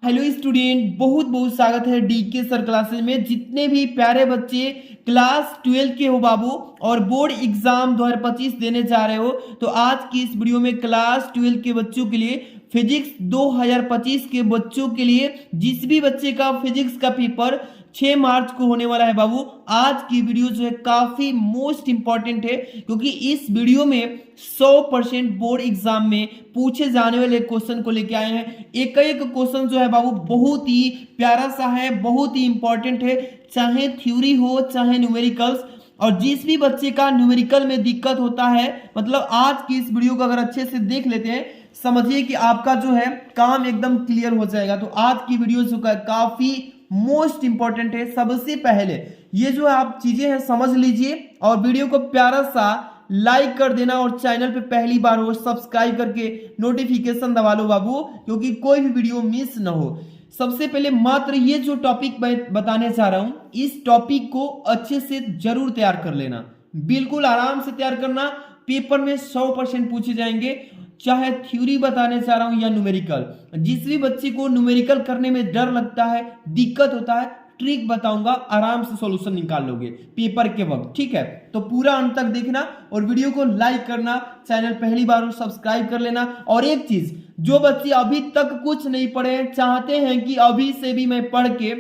Hello student, बहुत बहुत स्वागत है डीके सर क्लासेज में। जितने भी प्यारे बच्चे क्लास 12 के हो बाबू और बोर्ड एग्जाम 2025 देने जा रहे हो, तो आज की इस वीडियो में क्लास 12 के बच्चों के लिए फिजिक्स 2025 के बच्चों के लिए जिस भी बच्चे का फिजिक्स का पेपर 6 मार्च को होने वाला है बाबू, आज की वीडियो जो है काफी मोस्ट इंपॉर्टेंट है, क्योंकि इस वीडियो में 100% बोर्ड एग्जाम में पूछे जाने वाले क्वेश्चन को लेके आए हैं। एक एक क्वेश्चन जो है बाबू बहुत ही प्यारा सा है, बहुत ही इंपॉर्टेंट है, चाहे थ्योरी हो चाहे न्यूमेरिकल्स। और जिस भी बच्चे का न्यूमेरिकल में दिक्कत होता है, मतलब आज की इस वीडियो को अगर अच्छे से देख लेते हैं, समझिए कि आपका जो है काम एकदम क्लियर हो जाएगा। तो आज की वीडियो जो है काफी मोस्ट इंपॉर्टेंट है। सबसे पहले ये जो आप चीजें हैं समझ लीजिए और वीडियो को प्यारा सा लाइक कर देना और चैनल पे पहली बार हो सब्सक्राइब करके नोटिफिकेशन दबा लो बाबू, क्योंकि कोई भी वीडियो मिस ना हो। सबसे पहले मात्र ये जो टॉपिक मैं बताने जा रहा हूं, इस टॉपिक को अच्छे से जरूर तैयार कर लेना, बिल्कुल आराम से तैयार करना। पेपर में 100% पूछे जाएंगे, चाहे थ्योरी बताने चाह रहा हूं या न्यूमेरिकल। जिस भी बच्चे को न्यूमेरिकल करने में डर लगता है, दिक्कत होता है, ट्रिक बताऊंगा, आराम से सॉल्यूशन निकाल लोगे पेपर के वक्त। ठीक है, तो पूरा अंत तक देखना और वीडियो को लाइक करना, चैनल पहली बार हो सब्सक्राइब कर लेना। और एक चीज, जो बच्चे अभी तक कुछ नहीं पढ़े चाहते हैं कि अभी से भी मैं पढ़ के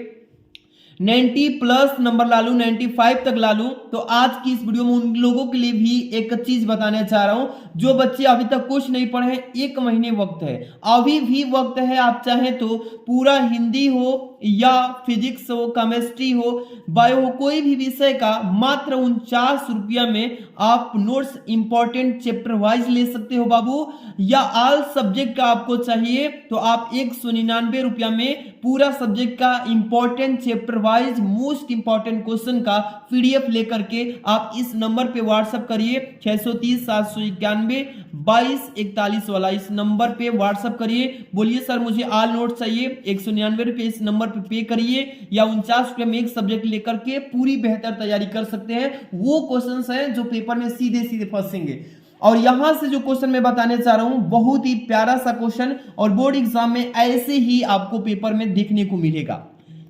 90 प्लस नंबर ला लूं, 95 तक ला लूं, तो आज की इस वीडियो में उन लोगों के लिए भी एक चीज बताने चाह रहा हूं। जो बच्चे अभी तक कुछ नहीं पढ़े हैं, 1 महीने वक्त है, अभी भी वक्त है। आप चाहें तो पूरा हिंदी हो या फिजिक्स हो, केमिस्ट्री हो, बायो हो, कोई भी विषय का मात्र 49 रुपया में आप नोट्स इंपॉर्टेंट चैप्टर वाइज ले सकते हो बाबू। या ऑल सब्जेक्ट का आपको चाहिए तो आप 199 रुपया में पूरा सब्जेक्ट का important chapter wise most important question का पीडीएफ लेकर के आप इस नंबर पे व्हाट्सएप करिए, 630 791 2241 वाला इस नंबर पे व्हाट्सएप करिए। बोलिए सर मुझे ऑल नोट चाहिए, 199 रुपये इस नंबर पे करिए, या 49 रुपये में एक सब्जेक्ट लेकर के पूरी बेहतर तैयारी कर सकते हैं। वो क्वेश्चंस हैं जो पेपर में सीधे सीधे फंसेंगे। और यहां से जो क्वेश्चन मैं बताने चाह रहा हूं, बहुत ही प्यारा सा क्वेश्चन, और बोर्ड एग्जाम में ऐसे ही आपको पेपर में देखने को मिलेगा।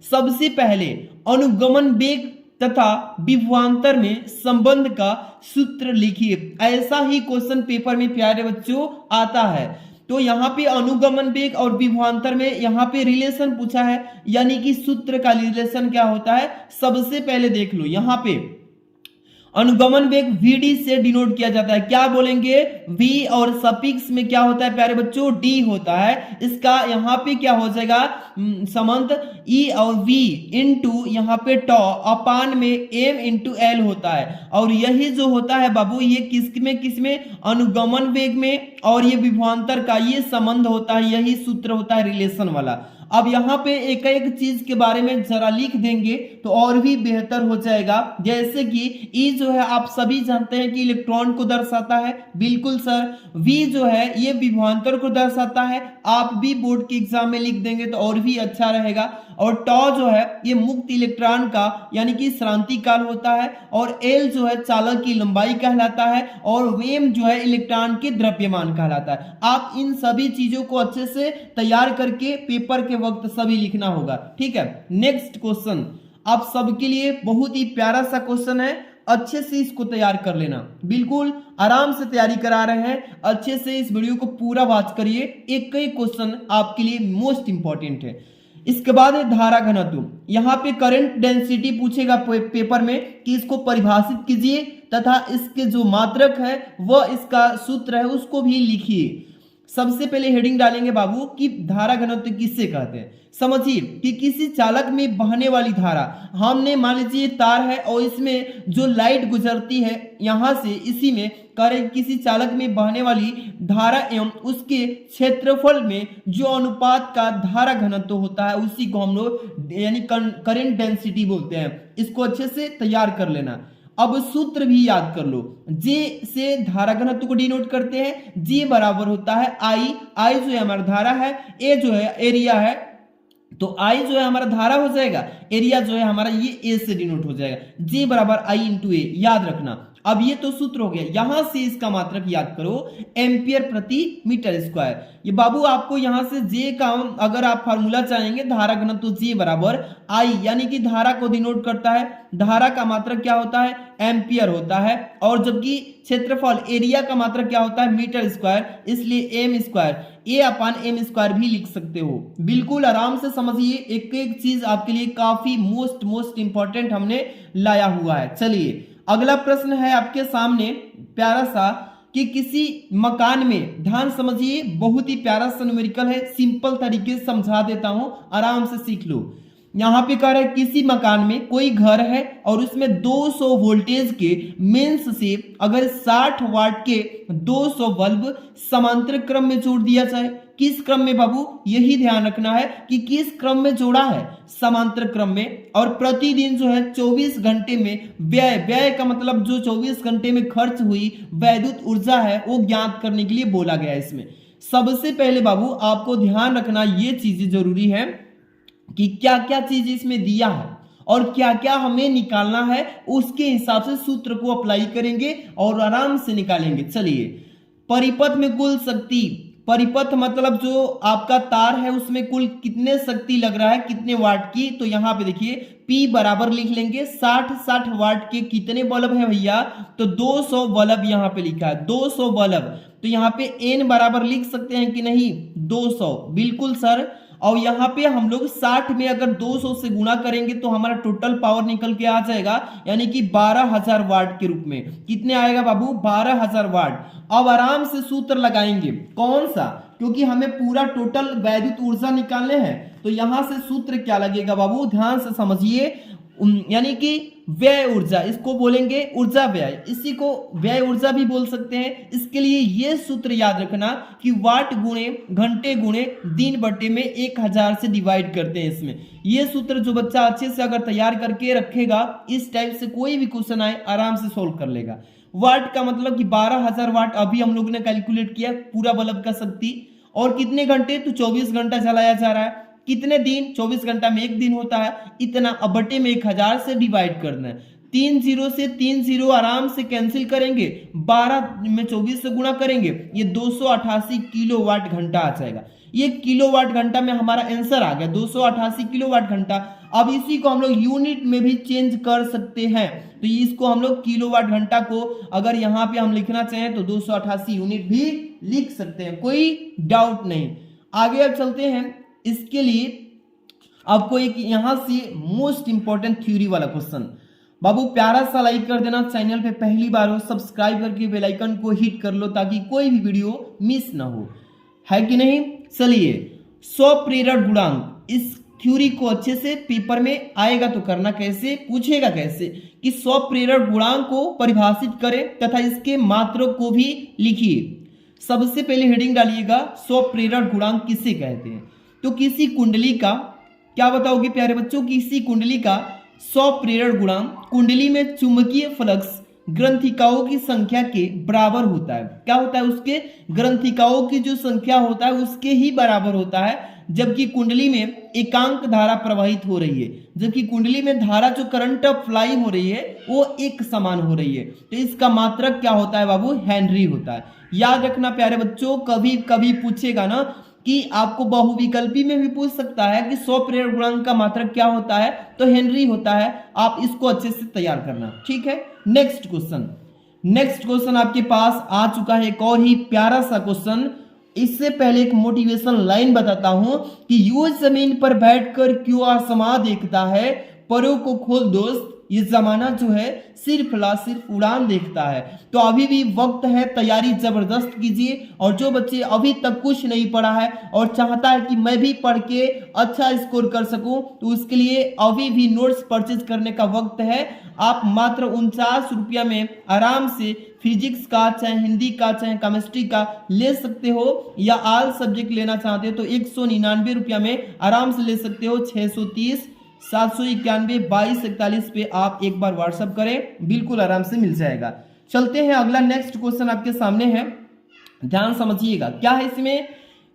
सबसे पहले अनुगमन वेग तथा विभवांतर में संबंध का सूत्र लिखिए। ऐसा ही क्वेश्चन पेपर में प्यारे बच्चों आता है। तो यहाँ पे अनुगमन वेग और विभवांतर में यहाँ पे रिलेशन पूछा है, यानी कि सूत्र का रिलेशन क्या होता है। सबसे पहले देख लो, यहाँ पे अनुगमन वेग vd से डिनोट किया जाता है। क्या बोलेंगे, v और सफिक्स में क्या होता है प्यारे बच्चों, d होता है। इसका यहाँ पे क्या हो जाएगा, संबंध e और v इंटू यहाँ पे टॉ अपान में m इंटू l होता है। और यही जो होता है बाबू, ये किसमें अनुगमन वेग में और ये विभवांतर का ये संबंध होता है, यही सूत्र होता है रिलेशन वाला। अब यहाँ पे एक एक चीज के बारे में जरा लिख देंगे तो और भी बेहतर हो जाएगा। जैसे कि E जो है आप सभी जानते हैं कि इलेक्ट्रॉन को दर्शाता है, बिल्कुल सर। V जो है ये विभवांतर को दर्शाता है, आप भी बोर्ड के एग्जाम में लिख देंगे तो और भी अच्छा रहेगा। और टॉ जो है ये मुक्त इलेक्ट्रॉन का यानी कि श्रांति काल होता है, और L जो है चालक की लंबाई कहलाता है, और वेम जो है इलेक्ट्रॉन के द्रव्यमान कहलाता है। आप इन सभी चीजों को अच्छे से तैयार करके पेपर के वक्त सभी लिखना होगा। ठीक है, नेक्स्ट क्वेश्चन आप सबके लिए बहुत ही प्यारा सा क्वेश्चन है, अच्छे से इसको तैयार कर लेना, बिल्कुल आराम से तैयारी करा रहे हैं। अच्छे से इस वीडियो को पूरा वॉच करिए, एक ही क्वेश्चन आपके लिए मोस्ट इंपॉर्टेंट है। इसके बाद है धारा घनत्व। यहाँ पे करंट डेंसिटी पूछेगा पेपर में कि इसको परिभाषित कीजिए तथा इसके जो मात्रक है वह इसका सूत्र है उसको भी लिखिए। सबसे पहले हेडिंग डालेंगे बाबू कि धारा घनत्व किससे कहते हैं। समझिए कि किसी चालक में बहने वाली धारा, हमने मान लीजिए तार है और इसमें जो लाइट गुजरती है यहां से, इसी में करंट, किसी चालक में बहने वाली धारा एवं उसके क्षेत्रफल में जो अनुपात का धारा घनत्व होता है उसी को हम लोग यानी करंट डेंसिटी बोलते हैं। इसको अच्छे से तैयार कर लेना। अब सूत्र भी याद कर लो, J से धारा घनत्व को डिनोट करते हैं। J बराबर होता है I जो है हमारा धारा है, A जो है एरिया है, तो I जो है हमारा धारा हो जाएगा, एरिया जो है हमारा ये A से डिनोट हो जाएगा। J बराबर I इंटू A, याद रखना। अब ये तो सूत्र हो गया, यहां से इसका मात्रक याद करो, एम्पियर प्रति मीटर स्क्वायर। ये बाबू आपको यहां से जे का अगर आप फार्मूला चाहेंगे धारा घनत्व तो जे बराबर आई, यानी कि धारा को डिनोट करता है, धारा का मात्रक क्या होता है, एम्पियर होता है, और जबकि क्षेत्रफल एरिया का मात्रक क्या होता है, मीटर स्क्वायर, इसलिए एम स्क्वायर, ए अपान एम स्क्वायर भी लिख सकते हो। बिल्कुल आराम से समझिए, एक एक चीज आपके लिए काफी मोस्ट इंपॉर्टेंट हमने लाया हुआ है। चलिए अगला प्रश्न है आपके सामने प्यारा सा, कि किसी मकान में, ध्यान समझिए, बहुत ही प्यारा सा न्यूमेरिकल है, सिंपल तरीके से समझा देता हूं, आराम से सीख लो। यहां पे कह रहा है किसी मकान में कोई घर है और उसमें 200 वोल्टेज के मेंस से अगर 60 वाट के 200 बल्ब समांतर क्रम में जोड़ दिया जाए। किस क्रम में बाबू, यही ध्यान रखना है कि किस क्रम में जोड़ा है, समांतर क्रम में, और प्रतिदिन जो है 24 घंटे में व्यय का मतलब जो 24 घंटे में खर्च हुई वैद्युत ऊर्जा है वो ज्ञात करने के लिए बोला गया है। इसमें सबसे पहले बाबू आपको ध्यान रखना ये चीजें जरूरी है कि क्या क्या चीज इसमें दिया है और क्या क्या हमें निकालना है, उसके हिसाब से सूत्र को अप्लाई करेंगे और आराम से निकालेंगे। चलिए, परिपथ में कुल शक्ति, परिपथ मतलब जो आपका तार है उसमें कुल कितने शक्ति लग रहा है, कितने वाट की, तो यहां पे देखिए P बराबर लिख लेंगे 60 वाट के कितने बल्ब है भैया, तो 200 बल्ब यहां पे लिखा है, 200 बल्ब, तो यहां पे N बराबर लिख सकते हैं कि नहीं, 200, बिल्कुल सर। और यहाँ पे हम लोग 60 में अगर 200 से गुणा करेंगे तो हमारा टोटल पावर निकल के आ जाएगा, यानी कि 12,000 वाट के रूप में। कितने आएगा बाबू, 12,000 वाट। अब आराम से सूत्र लगाएंगे, कौन सा, क्योंकि हमें पूरा टोटल वैद्युत ऊर्जा निकालने हैं, तो यहां से सूत्र क्या लगेगा बाबू, ध्यान से समझिए, यानी कि व्यय ऊर्जा, इसको बोलेंगे ऊर्जा व्यय, इसी को व्यय ऊर्जा भी बोल सकते हैं। इसके लिए ये सूत्र याद रखना कि वाट गुणे घंटे गुणे दिन बटे में 1000 से डिवाइड करते हैं। इसमें ये सूत्र जो बच्चा अच्छे से अगर तैयार करके रखेगा, इस टाइप से कोई भी क्वेश्चन आए आराम से सोल्व कर लेगा। वाट का मतलब कि 12,000 वाट अभी हम लोग ने कैलकुलेट किया पूरा बल्ब का शक्ति, और कितने घंटे, तो 24 घंटा चलाया जा रहा है, कितने दिन, 24 घंटा में एक दिन होता है, इतना, अब बटे में 1000 से डिवाइड करना है। 3 0 से 3 0 आराम से कैंसिल करेंगे, 12 में 24 से गुणा करेंगे, ये 288 किलोवाट घंटा आ जाएगा। ये किलोवाट घंटा में हमारा आंसर आ गया, 288 किलोवाट घंटा। अब इसी को हम लोग यूनिट में भी चेंज कर सकते हैं, तो इसको हम लोग किलोवाट घंटा को अगर यहाँ पे हम लिखना चाहें तो 288 यूनिट भी लिख सकते हैं, कोई डाउट नहीं। आगे अब चलते हैं, इसके लिए आपको एक यहां से मोस्ट इंपॉर्टेंट थ्योरी वाला क्वेश्चन, बाबू प्यारा सा लाइक कर देना, चैनल पे पहली बार हो सब्सक्राइब करके बेल आइकन को हिट कर लो ताकि कोई भी वीडियो मिस ना हो, है कि नहीं। चलिए, स्वप्रेरण गुणांक, इस थ्योरी को अच्छे से पेपर में आएगा तो करना कैसे, पूछेगा कैसे कि स्वप्रेरण गुणांक को परिभाषित करें तथा इसके मात्रक को भी लिखिए। सबसे पहले हेडिंग डालिएगा, स्वप्रेरण गुणांक किसे कहते हैं, तो किसी कुंडली का, क्या बताओगे प्यारे बच्चों, किसी कुंडली का स्वप्रेरण गुणांक कुंडली में चुंबकीय फ्लक्स ग्रंथिकाओं की संख्या के बराबर होता है। क्या होता है, उसके ग्रंथिकाओं की जो संख्या होता है उसके ही बराबर होता है, जबकि कुंडली में एकांक धारा प्रवाहित हो रही है, जबकि कुंडली में धारा जो करंट फ्लाई हो रही है वो एक समान हो रही है, तो इसका मात्रक क्या होता है बाबू, हेनरी होता है। याद रखना प्यारे बच्चों, कभी कभी पूछेगा ना कि आपको बहुविकल्पी में भी पूछ सकता है कि स्वप्रेरण गुणांक का मात्रक क्या होता है, तो हेनरी होता है। आप इसको अच्छे से तैयार करना, ठीक है। नेक्स्ट क्वेश्चन आपके पास आ चुका है, एक और ही प्यारा सा क्वेश्चन। इससे पहले एक मोटिवेशन लाइन बताता हूं कि यूं जमीन पर बैठकर क्यों आसमां देखता है, परों को खोल दोस्त, ये जमाना जो है सिर्फ उड़ान देखता है। तो अभी भी वक्त है, तैयारी जबरदस्त कीजिए, और जो बच्चे अभी तक कुछ नहीं पढ़ा है और चाहता है कि मैं भी पढ़ के अच्छा स्कोर कर सकूं, तो उसके लिए अभी भी नोट्स परचेज करने का वक्त है। आप मात्र 49 रुपया में आराम से फिजिक्स का, चाहे हिंदी का, चाहे केमिस्ट्री का ले सकते हो, या ऑल सब्जेक्ट लेना चाहते हो तो 199 रुपया में आराम से ले सकते हो। 630 791 2241 पे आप एक बार व्हाट्सएप करें, बिल्कुल आराम से मिल जाएगा। चलते हैं, अगला नेक्स्ट क्वेश्चन आपके सामने है, ध्यान समझिएगा क्या है इसमें।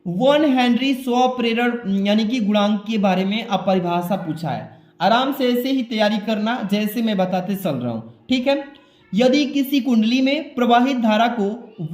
1 हेनरी स्वप्रेरण यानी कि गुणांक के बारे में आप परिभाषा पूछा है, आराम से ऐसे ही तैयारी करना जैसे मैं बताते चल रहा हूं, ठीक है। यदि किसी कुंडली में प्रवाहित धारा को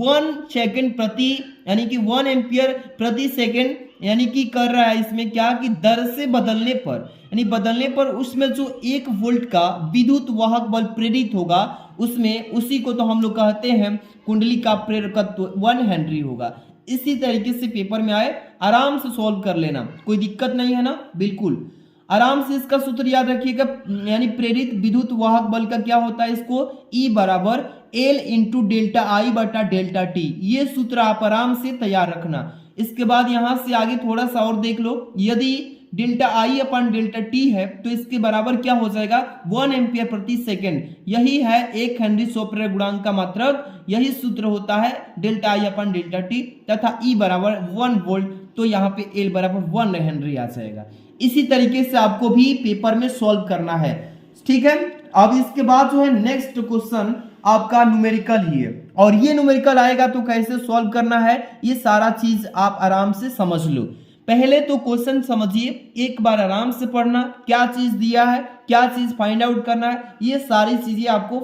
1 सेकंड प्रति यानी कि 1 एम्पियर प्रति सेकंड यानी कि कर रहा है इसमें क्या कि दर से बदलने पर उसमें जो 1 वोल्ट का विद्युत वाहक बल प्रेरित होगा उसमें उसी को तो हम लोग कहते हैं कुंडली का प्रेरकत्व 1 हेनरी होगा। इसी तरीके से पेपर में आए आराम से सॉल्व कर लेना, कोई दिक्कत नहीं है ना, बिल्कुल आराम से इसका सूत्र याद रखिएगा। यानी प्रेरित विद्युत वाहक बल का क्या होता है, इसको E बराबर L इंटू डेल्टा आई बटा डेल्टा टी, ये सूत्र आप आराम से तैयार रखना। इसके बाद यहां से आगे थोड़ा सा और देख लो, यदि डेल्टा आई अपन डेल्टा टी है तो इसके बराबर क्या हो जाएगा 1 एम्पियर प्रति सेकंड, यही है 1 हेनरी स्वप्रेरक गुणांक का मात्रक, यही सूत्र होता है डेल्टा आई अपन डेल्टा टी तथा E बराबर 1 वोल्ट, तो यहाँ पे L बराबर 1 हेनरी आ जाएगा। इसी तरीके से आपको भी पेपर में सॉल्व करना है, ठीक है। अब इसके बाद जो है नेक्स्ट क्वेश्चन आपका न्यूमेरिकल ही है, और ये न्यूमेरिकल आएगा तो कैसे सॉल्व करना है ये सारा चीज आप आराम से समझ लो। पहले तो क्वेश्चन समझिए, एक बार आराम से पढ़ना, क्या चीज दिया है, क्या चीज फाइंड आउट करना है, ये सारी चीजें आपको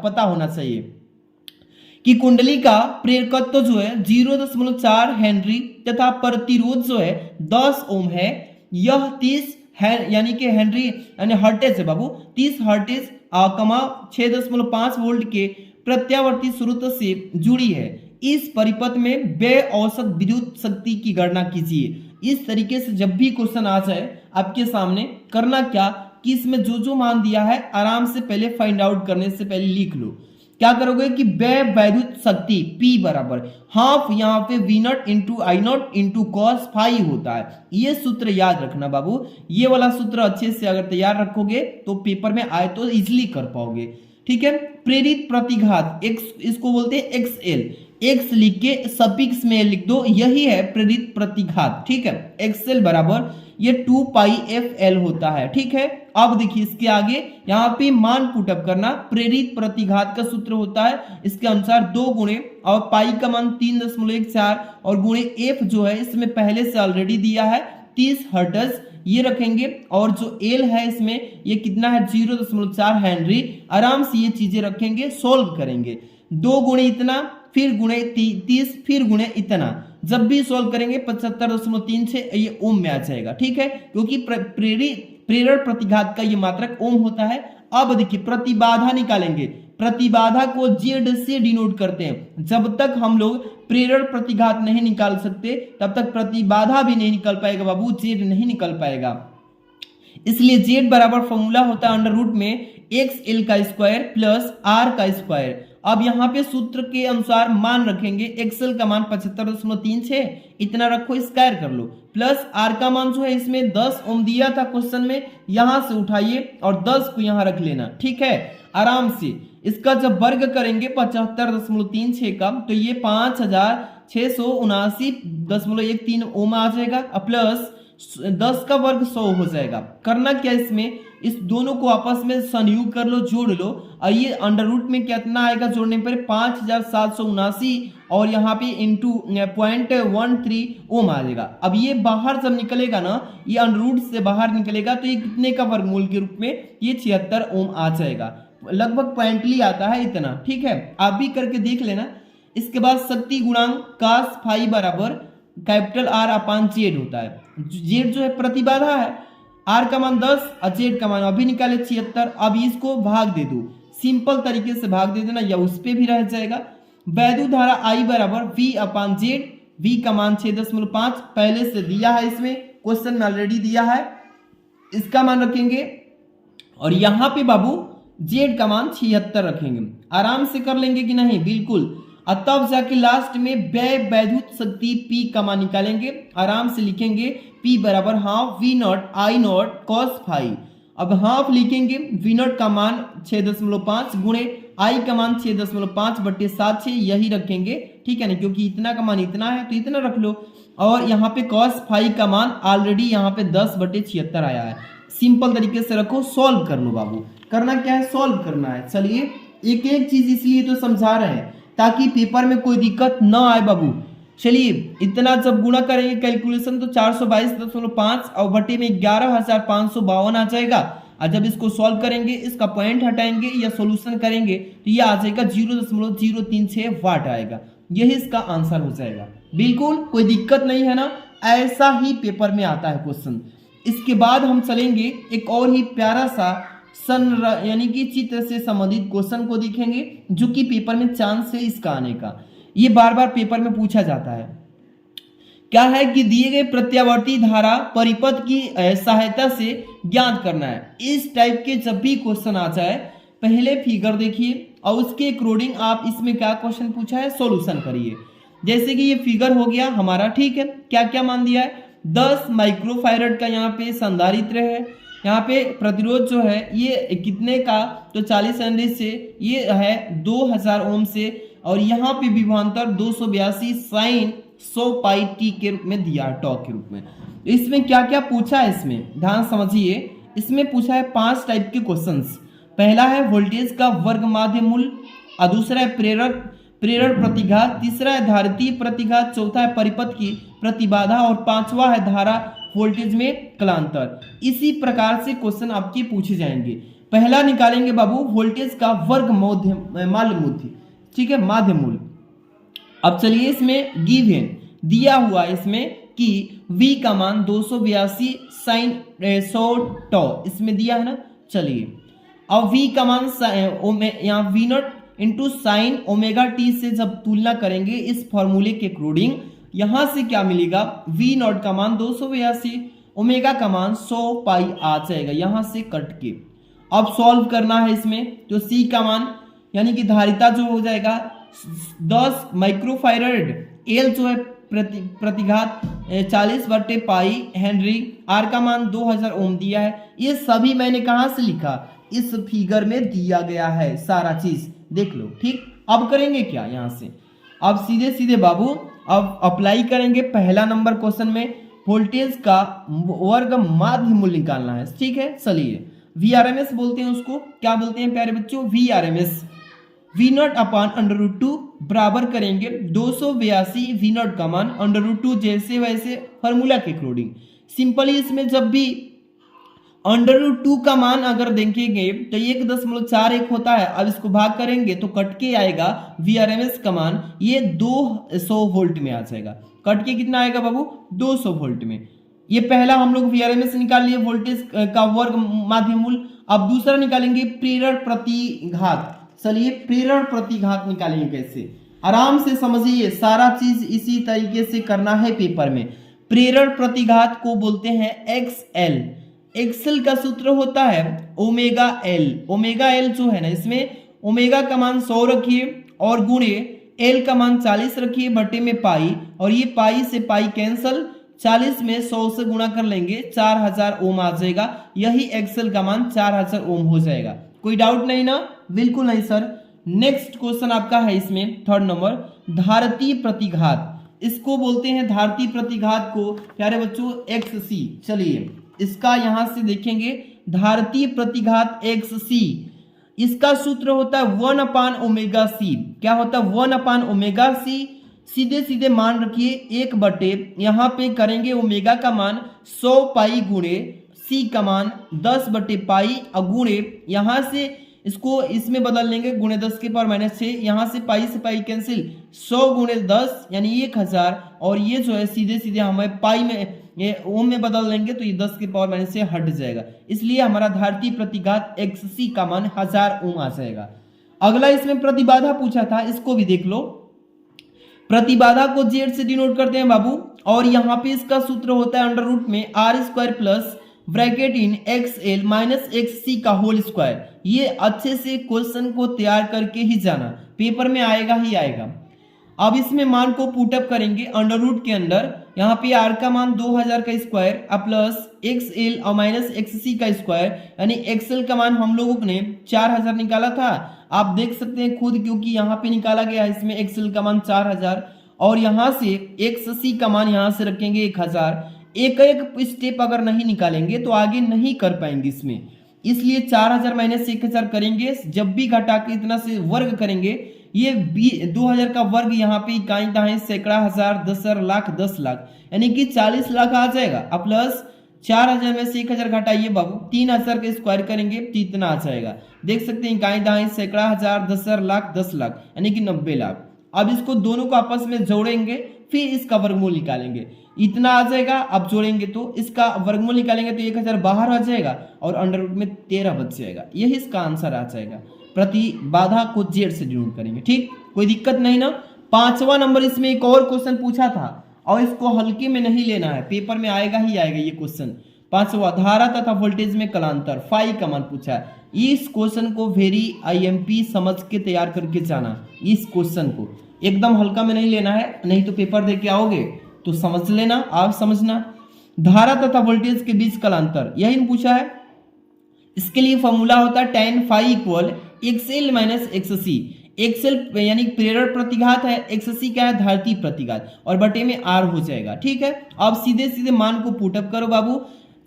पता होना चाहिए। कि कुंडली का प्रेरकत्व जो है 0.4 हेनरी तथा प्रतिरोध जो है 10 ओम है, यह 30 है यानी कि हेनरी यानी हर्टेज है बाबू, 30 हर्टेज कमा 6.5 वोल्ट के प्रत्यावर्ती स्रोत से जुड़ी है। इस परिपथ में व्यय औसत विद्युत शक्ति की गणना कीजिए। इस तरीके से जब भी क्वेश्चन आ जाए आपके सामने, करना क्या कि इसमें जो जो मान दिया है आराम से पहले फाइंड आउट करने से पहले लिख लो। क्या करोगे कि व्यय वैद्युत शक्ति P बराबर हाफ यहाँ पे V naught into I naught into cos phi होता है। ये सूत्र याद रखना बाबू, ये वाला सूत्र अच्छे से अगर तैयार रखोगे तो पेपर में आए तो इजिली कर पाओगे, ठीक है। प्रेरित प्रतिघात x, इसको बोलते हैं XL, x लिख के सफिक्स में लिख दो, यही है प्रेरित प्रतिघात, ठीक है। XL बराबर ये 2 पाई FL होता है, ठीक है। अब देखिए इसके आगे यहाँ पे मान पुटअप करना, प्रेरित प्रतिघात का सूत्र होता है इसके अनुसार 2 गुणे और पाई का मान 3.14 और गुणे F जो है इसमें पहले से ऑलरेडी दिया है 30 हर्ट्ज, ये रखेंगे, और जो L है इसमें ये कितना है 0.4 हेनरी। आराम से ये चीजें रखेंगे, सोल्व करेंगे, 2 गुणे इतना फिर गुणे 30 फिर गुणे इतना, जब भी सॉल्व करेंगे 75.36 ये ओम में आ जाएगा, ठीक है, क्योंकि प्रेरण प्रतिघात का ये मात्रक ओम होता है। अब देखिए प्रतिबाधा निकालेंगे, प्रतिबाधा को Z से डिनोट करते हैं। जब तक हम लोग प्रेरण प्रतिघात नहीं निकाल सकते तब तक प्रतिबाधा भी नहीं निकल पाएगा बाबू, Z नहीं निकल पाएगा। इसलिए Z बराबर फॉर्मूला होता है अंडर रूट में XL का स्क्वायर प्लस R का स्क्वायर। अब यहाँ पे सूत्र के अनुसार मान रखेंगे, XL का मान 75.36 इतना रखो, स्क्वायर कर लो, प्लस R का मान जो है इसमें 10 ओम दिया था क्वेश्चन में, यहां से उठाइए और 10 को यहां रख लेना, ठीक है। आराम से इसका जब वर्ग करेंगे 75.36 का तो ये 5679.13 ओम आ जाएगा, प्लस 10 का वर्ग 100 हो जाएगा। करना क्या इसमें, इस दोनों को आपस में संयुक्त कर लो, जोड़ लो, और ये अंडर रूट में कितना आएगा जोड़ने पर 5779 और यहाँ पे इंटू 0.13 ओम आ जाएगा। अब ये बाहर जब निकलेगा ना, ये अंडर रूट से बाहर निकलेगा तो ये कितने का वर्गमूल के रूप में ये 76 ओम आ जाएगा, लगभग पॉइंटली आता है इतना, ठीक है। आप भी करके देख लेना। इसके बाद शक्ति गुणांक कास फाई बराबर कैपिटल R अपान Z होता है। Z जो है प्रतिबाधा है, R का मान 10 और Z का मान अभी निकाले 76। अब इसको भाग दे दो, सिंपल तरीके से भाग दे देना या उस पे भी रह जाएगा। वैद्युत धारा I बराबर V अपान Z, V का मान 6.5 पहले से दिया है, इसमें क्वेश्चन में ऑलरेडी दिया है, इसका मान रखेंगे, और यहाँ पे बाबू Z का मान 76 रखेंगे। आराम से कर लेंगे कि नहीं, बिल्कुल। और तब जाके लास्ट में व्यय वैद्युत शक्ति P का मान निकालेंगे, आराम से लिखेंगे P बराबर half V naught I naught cos phi. अब हाफ लिखेंगे, V नॉट का मान 6.5 गुणे I का मान 6.5/7 यही रखेंगे, ठीक है ना, क्योंकि इतना का मान इतना है तो इतना रख लो, और यहाँ पे कॉस फाई का मान ऑलरेडी यहाँ पे 10/76 आया है। सिंपल तरीके से रखो, सॉल्व कर लो बाबू। करना क्या है, सॉल्व करना है। चलिए एक एक चीज इसलिए तो समझा रहे हैं ताकि पेपर में कोई दिक्कत न आए बाबू। चलिए इतना जब गुणा करेंगे कैलकुलेशन तो 422.5 और बटे में 11,552 आ जाएगा। और जब इसको सॉल्व करेंगे, इसका पॉइंट हटाएंगे या सॉल्यूशन करेंगे तो ये आ जाएगा 0.036 वाट आएगा। यही इसका आंसर हो जाएगा। बिल्कुल कोई दिक्कत नहीं है ना, ऐसा ही पेपर में आता है क्वेश्चन। इसके बाद हम चलेंगे एक और ही प्यारा सा यानी कि चित्र से संबंधित क्वेश्चन को देखेंगे, जो कि पेपर में चांस है इसका आने का। ये बार बार पेपर में पूछा जाता है। क्या है कि दिए गए प्रत्यावर्ती धारा परिपथ की सहायता से ज्ञात करना है। इस टाइप के जब भी क्वेश्चन आ जाए, पहले फिगर देखिए और उसके अकॉर्डिंग आप इसमें क्या क्वेश्चन पूछा है सॉल्यूशन करिए। जैसे कि ये फिगर हो गया हमारा, ठीक है। क्या क्या मान दिया है, 10 माइक्रोफैरड का यहाँ पे संधारित्र है। यहाँ पे प्रतिरोध जो है ये कितने का, तो 40 हेनरी से ये है 2000 ओम से, और यहाँ पे विभवांतर 282 साइन 100 पाई टी के रूप में दिया है, टॉ के रूप में। इसमें क्या क्या पूछा है, इसमें ध्यान समझिए। इसमें पूछा है 5 टाइप के क्वेश्चंस। पहला है वोल्टेज का वर्ग माध्य मूल्य, और दूसरा है प्रेरण प्रतिघात, तीसरा है धारितीय प्रतिघात, चौथा है परिपथ की प्रतिबाधा, और पांचवा है धारा वोल्टेज में कलांतर। इसी प्रकार से क्वेश्चन आपके पूछे जाएंगे। पहला निकालेंगे बाबू वोल्टेज का वर्ग माध्य मूल्य, ठीक है, माध्य मूल्य। अब चलिए इसमें गिवन दिया हुआ इसमें कि V का मान 282 साइन 100 टॉ इसमें दिया है ना। चलिए अब V का मान यहाँ V0 into sine omega T से जब तुलना करेंगे इस फॉर्मूले के अकॉर्डिंग, यहां से क्या मिलेगा, V0 का मान 282, ओमेगा का मान 100 पाई आ जाएगा यहां से कट के। अब सॉल्व करना है इसमें, तो C का मान यानी कि धारिता जो हो जाएगा 10 माइक्रोफैरड, L जो है प्रतिघात 40 बटे पाई हेनरी, R का मान 2000 ओम दिया है। ये सभी मैंने कहां से लिखा, इस फिगर में दिया गया है सारा चीज, देख लो, ठीक। अब करेंगे क्या यहाँ से, अब सीधे सीधे बाबू अब अप्लाई करेंगे पहला नंबर क्वेश्चन में, वोल्टेज का वर्ग माध्य मूल्य निकालना है, ठीक है। चलिए VRMS बोलते हैं उसको, क्या बोलते हैं प्यारे बच्चों, VRMS। V0 अपान √2 बराबर करेंगे 282 V0 का मान √2, जैसे वैसे फॉर्मूला के अकॉर्डिंग। सिंपली इसमें जब भी √2 का मान अगर देखेंगे तो 1.41 होता है। अब इसको भाग करेंगे तो कट के आएगा VRMS का मान, ये 200 वोल्ट में आ जाएगा। कट के कितना आएगा बाबू, 200 वोल्ट में। ये पहला हम लोग VRMS निकाल लिए, वोल्टेज का वर्ग माध्य मूल्य। अब दूसरा निकालेंगे प्रेरण प्रतिघात। चलिए प्रेरण प्रतिघात निकालेंगे कैसे, आराम से समझिए, सारा चीज इसी तरीके से करना है पेपर में। प्रेरण प्रतिघात को बोलते हैं XL। एक्सेल का सूत्र होता है ओमेगा एल। ओमेगा एल जो है ना, इसमें ओमेगा का मान 100 रखिए और गुणे एल का मान 40 रखिए बटे में पाई, और ये पाई से पाई कैंसल, 40 में 100 से गुणा कर लेंगे 4000 ओम आ जाएगा। यही एक्सेल का मान 4000 ओम हो जाएगा। कोई डाउट नहीं ना, बिल्कुल नहीं सर। नेक्स्ट क्वेश्चन आपका है इसमें थर्ड नंबर, धारितीय प्रतिघात। इसको बोलते हैं धारितीय प्रतिघात को प्यारे बच्चों XC। चलिए इसका यहां से देखेंगे, धारितीय प्रतिघात XC, इसका सूत्र होता है 1/ω(c). क्या होता है 1/ω(c)। सीधे सीधे मान रखिए 1 बटे, यहाँ पे करेंगे ओमेगा का मान 100 पाई गुणे C का मान 10 बटे पाई, और गुणे यहाँ से इसको इसमें बदल लेंगे, गुणे 10 के पावर -6, यहाँ से पाई कैंसिल, 100 गुणे 10 यानी 1000, और ये जो है सीधे सीधे हमें पाई में ये ओम में बदल लेंगे तो ये 10 के पावर -6 हट जाएगा। इसलिए हमारा धारितीय प्रतिघात XC का मान 1000 ओम आ जाएगा। अगला इसमें प्रतिबाधा पूछा था, इसको भी देख लो। प्रतिबाधा को Z से डिनोट करते हैं बाबू, और यहाँ पे इसका सूत्र होता है अंडर रूट में R² plus bracket in XL minus XC का होल स्क्वायर। ये अच्छे से क्वेश्चन को तैयार करके ही जाना, पेपर में आएगा ही आएगा। अब इसमें मान को पुटअप करेंगे अंडर रूट के अंदर, यहाँ पे R का मान 2000 का स्क्वायर प्लस XL और माइनस XC का स्क्वायर, यानी XL का मान हम लोगों ने 4000 निकाला था, आप देख सकते हैं खुद, क्योंकि यहाँ पे निकाला गया है इसमें XL का मान 4000, और यहाँ से XC का मान यहाँ से रखेंगे 1000। एक एक स्टेप अगर नहीं निकालेंगे तो आगे नहीं कर पाएंगे इसमें, इसलिए 4000 माइनस 1000 करेंगे। जब भी घटा के इतना से वर्ग करेंगे, ये 2000 का वर्ग यहाँ पे इकाई दाएं सैकड़ा, हजार, 10,000, लाख, 10 लाख, यानी कि 40 लाख आ जाएगा। अब प्लस 4000 में से 1000 घटाइए बाबू, 3000 का स्क्वायर करेंगे तो इतना आ जाएगा। देख सकते हैं इकाई दहाई सैकड़ा हजार 10,000 लाख 10 लाख यानी कि 90 लाख। अब इसको दोनों को आपस में जोड़ेंगे फिर इसका वर्गमूल निकालेंगे, इतना आ जाएगा। अब जोड़ेंगे तो इसका वर्गमूल निकालेंगे तो 1000 बाहर आ जाएगा और अंडर रूट में 13 बच जाएगा, यही इसका आंसर आ जाएगा। प्रतिबाधा को जेड से डिनोट करेंगे, ठीक, कोई दिक्कत नहीं ना। 5वां नंबर इसमें एक और क्वेश्चन पूछा था और इसको हल्के में नहीं लेना है, पेपर में आएगा ही आएगा ये क्वेश्चन। 5वां धारा तथा वोल्टेज में कलांतर फाई का मान पूछा है। इस क्वेश्चन को वेरी आईएमपी समझ के तैयार करके जाना, इस क्वेश्चन को एकदम हल्का में नहीं लेना है, नहीं तो पेपर दे के आओगे तो समझ लेना, आप समझना। धारा तथा वोल्टेज के बीच कलांतर यही पूछा है। इसके लिए फॉर्मूला होता है tan phi equal XL minus XC। XL यानी प्रेरक प्रतिघात है, XC क्या है धारिती प्रतिघात, और बटे में R हो जाएगा, ठीक है। अब सीधे सीधे मान को पुटअप करो बाबू,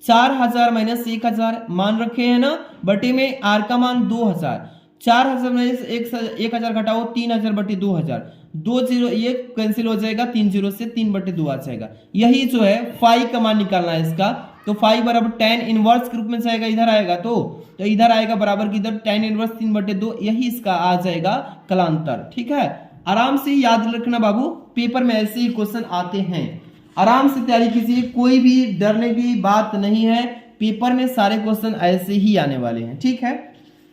4000 माइनस 1000 मान रखे हैं ना, बटे में R का मान 2000, 4000 माइनस 1000 घटाओ 3000 बटे 2000, 2 0 ये कैंसिल हो जाएगा, 3 0 से 3 बटे 2 आ जाएगा। यही जो है फाई का मान निकालना है इसका, तो फाई बराबर tan इनवर्स के रूप में जाएगा, इधर आएगा तो इधर आएगा बराबर की इधर tan इनवर्स 3 बटे 2, यही इसका आ जाएगा कलांतर, ठीक है। आराम से याद रखना बाबू, पेपर में ऐसे ही क्वेश्चन आते हैं, आराम से तैयारी कीजिए, कोई भी डरने की बात नहीं है, पेपर में सारे क्वेश्चन ऐसे ही आने वाले हैं, ठीक है।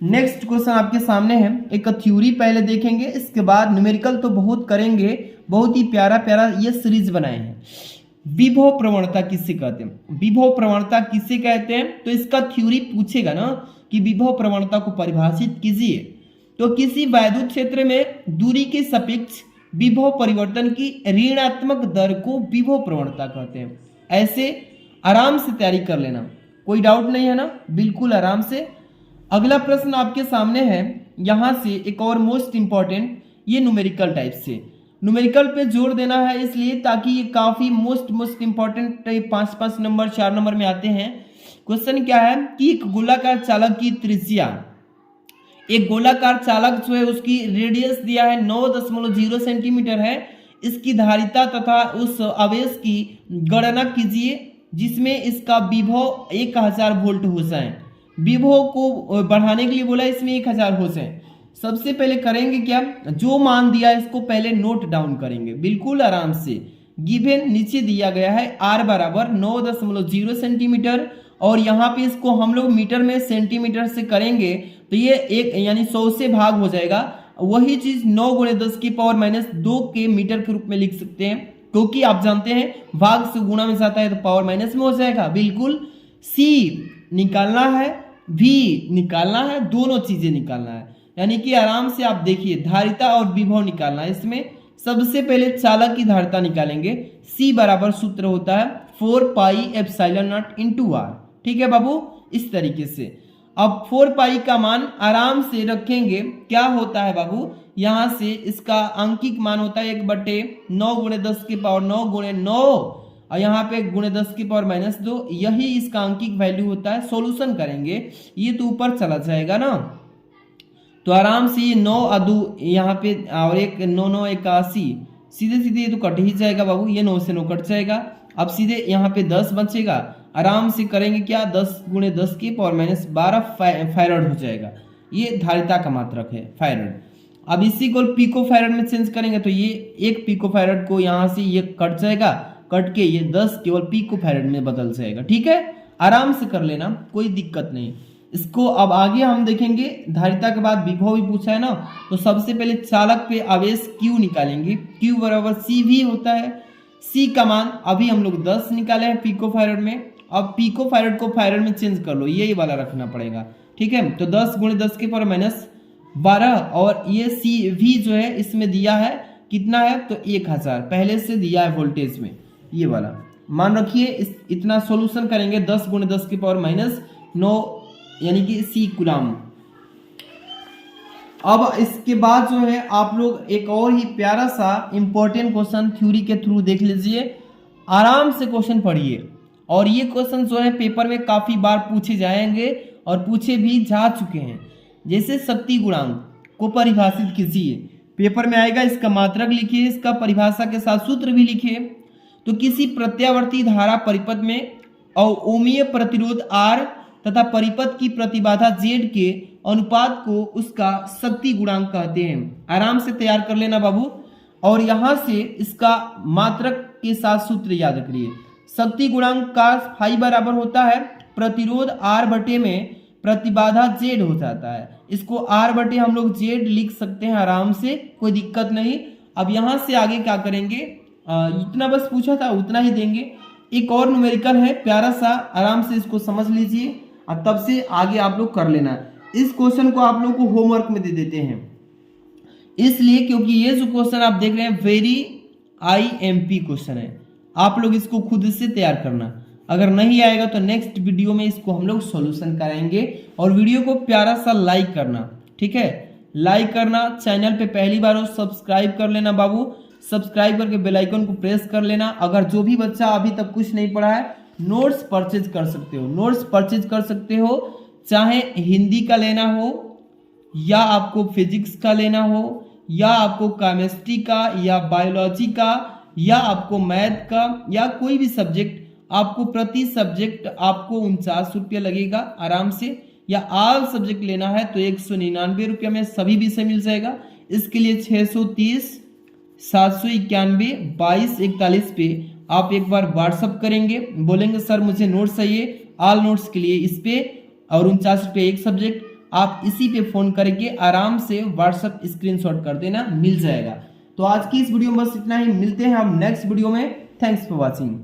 नेक्स्ट क्वेश्चन आपके सामने है, एक थ्योरी पहले देखेंगे, इसके बाद न्यूमेरिकल तो बहुत करेंगे, बहुत ही प्यारा प्यारा ये सीरीज बनाए हैं। विभव प्रवणता किससे कहते हैं, विभव प्रवणता किससे कहते हैं, तो इसका थ्योरी पूछेगा ना कि विभव प्रवणता को परिभाषित कीजिए, तो किसी वैद्युत क्षेत्र में दूरी के सापेक्ष विभव परिवर्तन की ऋणात्मक दर को विभव प्रवणता कहते हैं। ऐसे आराम से तैयारी कर लेना, कोई डाउट नहीं है ना, बिल्कुल आराम से। अगला प्रश्न आपके सामने है, यहां से एक और मोस्ट इंपॉर्टेंट, ये न्यूमेरिकल टाइप से, न्यूमेरिकल पे जोर देना है इसलिए ताकि ये काफी मोस्ट इंपॉर्टेंट 5-5 नंबर 4 नंबर में आते हैं। क्वेश्चन क्या है कि एक गोलाकार चालक की त्रिज्या, एक गोलाकार चालक जो है उसकी रेडियस दिया है 9.0 सेंटीमीटर है, इसकी धारिता तथा उस आवेश की गणना कीजिए जिसमें इसका विभव 1000 वोल्ट हो जाए। विभव को बढ़ाने के लिए बोला इसमें 1000 हो जाए। सबसे पहले करेंगे क्या, जो मान दिया इसको पहले नोट डाउन करेंगे, बिल्कुल आराम से। गिवन नीचे दिया गया है R बराबर 9.0 सेंटीमीटर, और यहाँ पे इसको हम लोग मीटर में सेंटीमीटर से करेंगे तो ये एक यानी 100 से भाग हो जाएगा। वही चीज 9 गुणे 10 की पावर माइनस 2 के मीटर के रूप में लिख सकते हैं, क्योंकि आप जानते हैं भाग से गुणा में जाता है तो पावर माइनस में हो जाएगा, बिल्कुल। C निकालना है, V निकालना है, दोनों चीजें निकालना है, यानी कि आराम से आप देखिए धारिता और विभव निकालना है। इसमें सबसे पहले चालक की धारिता निकालेंगे, C बराबर सूत्र होता है 4 pi epsilon not into R, ठीक है बाबू, इस तरीके से। अब 4 पाई का मान आराम से रखेंगे, क्या होता है बाबू, यहां से इसका अंकिक मान होता है 1/9 गुणे 10 की पावर 9 गुणे 9, और यहाँ पे गुणे 10 की पावर माइनस 2, यही इसका अंकिक वैल्यू होता है। सॉल्यूशन करेंगे ये तो ऊपर चला जाएगा ना, तो आराम से ये 9 अदू यहाँ पे और 1 9 9 81, सीधे सीधे ये तो कट ही जाएगा बाबू, ये 9 से 9 कट जाएगा। अब सीधे यहाँ पे 10 बचेगा, आराम से करेंगे क्या, 10 गुणे 10 की पावर माइनस 12 फैरड हो जाएगा। ये धारिता का मात्रक है फैरड। अब इसी को पिको फैरड में चेंज करेंगे तो ये 1 पिको फैरड को यहाँ से ये कट जाएगा, कट के ये 10 केवल पिको फैरड में बदल जाएगा, ठीक है। आराम से कर लेना, कोई दिक्कत नहीं। इसको अब आगे हम देखेंगे, धारिता के बाद विभव भी पूछा है ना, तो सबसे पहले चालक पे आवेश Q निकालेंगे, Q बराबर CV होता है। C का मान अभी हम लोग 10 निकाले हैं पिको फैरड में, अब पिको फैरड को फैरड में चेंज कर लो, यही वाला रखना पड़ेगा, ठीक है। तो 10 गुणे 10 के पावर माइनस 12, और ये CV जो है इसमें दिया है कितना है, तो 1000 पहले से दिया है वोल्टेज में, ये वाला मान रखिए। इतना सॉल्यूशन करेंगे, 10 गुणे 10 की पावर माइनस 9 यानी कि C कूलम। अब इसके बाद जो है आप लोग एक और ही प्यारा सा इंपॉर्टेंट क्वेश्चन थ्योरी के थ्रू देख लीजिए, आराम से क्वेश्चन पढ़िए, और ये क्वेश्चन जो है पेपर में काफी बार पूछे जाएंगे और पूछे भी जा चुके हैं। जैसे शक्ति गुणांक को परिभाषित कीजिए, पेपर में आएगा, इसका मात्रक लिखिए, इसका परिभाषा के साथ सूत्र भी लिखिए। तो किसी प्रत्यावर्ती धारा परिपथ में और ओमीय प्रतिरोध R तथा परिपथ की प्रतिबाधा Z के अनुपात को उसका शक्ति गुणांक कहते हैं। आराम से तैयार कर लेना बाबू। और यहां से इसका मात्रक के साथ सूत्र याद रखिए। शक्ति गुणांक का फाई बराबर होता है प्रतिरोध R बटे में प्रतिबाधा Z हो जाता है। इसको R बटे हम लोग Z लिख सकते हैं आराम से, कोई दिक्कत नहीं। अब यहां से आगे क्या करेंगे, इतना बस पूछा था उतना ही देंगे। एक और न्यूमेरिकल है प्यारा सा, आराम से इसको समझ लीजिए और तब से आगे आप लोग कर लेना। इस क्वेश्चन को आप लोग को होमवर्क में दे देते हैं, इसलिए क्योंकि ये जो क्वेश्चन आप देख रहे हैं वेरी IMP क्वेश्चन है। आप लोग इसको खुद से तैयार करना, अगर नहीं आएगा तो नेक्स्ट वीडियो में इसको हम लोग सॉल्यूशन कराएंगे। और वीडियो को प्यारा सा लाइक करना, ठीक है, लाइक करना। चैनल पे पहली बार हो सब्सक्राइब कर लेना बाबू, सब्सक्राइब करके बेल आइकन को प्रेस कर लेना। अगर जो भी बच्चा अभी तक कुछ नहीं पढ़ा है, नोट्स परचेज कर सकते हो, नोट्स परचेज कर सकते हो, चाहे हिंदी का लेना हो या आपको फिजिक्स का लेना हो या आपको केमिस्ट्री का या बायोलॉजी का या आपको मैथ का या कोई भी सब्जेक्ट, आपको प्रति सब्जेक्ट आपको 49 रुपया लगेगा आराम से। या ऑल सब्जेक्ट लेना है तो 199 रुपया में सभी विषय मिल जाएगा। इसके लिए 630 791 2241 पे आप एक बार व्हाट्सअप करेंगे, बोलेंगे सर मुझे नोट्स चाहिए ऑल नोट्स के लिए इस पे, और 49 रुपये एक सब्जेक्ट। आप इसी पे फोन करके आराम से व्हाट्सअप स्क्रीनशॉट कर देना, मिल जाएगा। तो आज की इस वीडियो में बस इतना ही, मिलते हैं हम नेक्स्ट वीडियो में। Thanks for watching.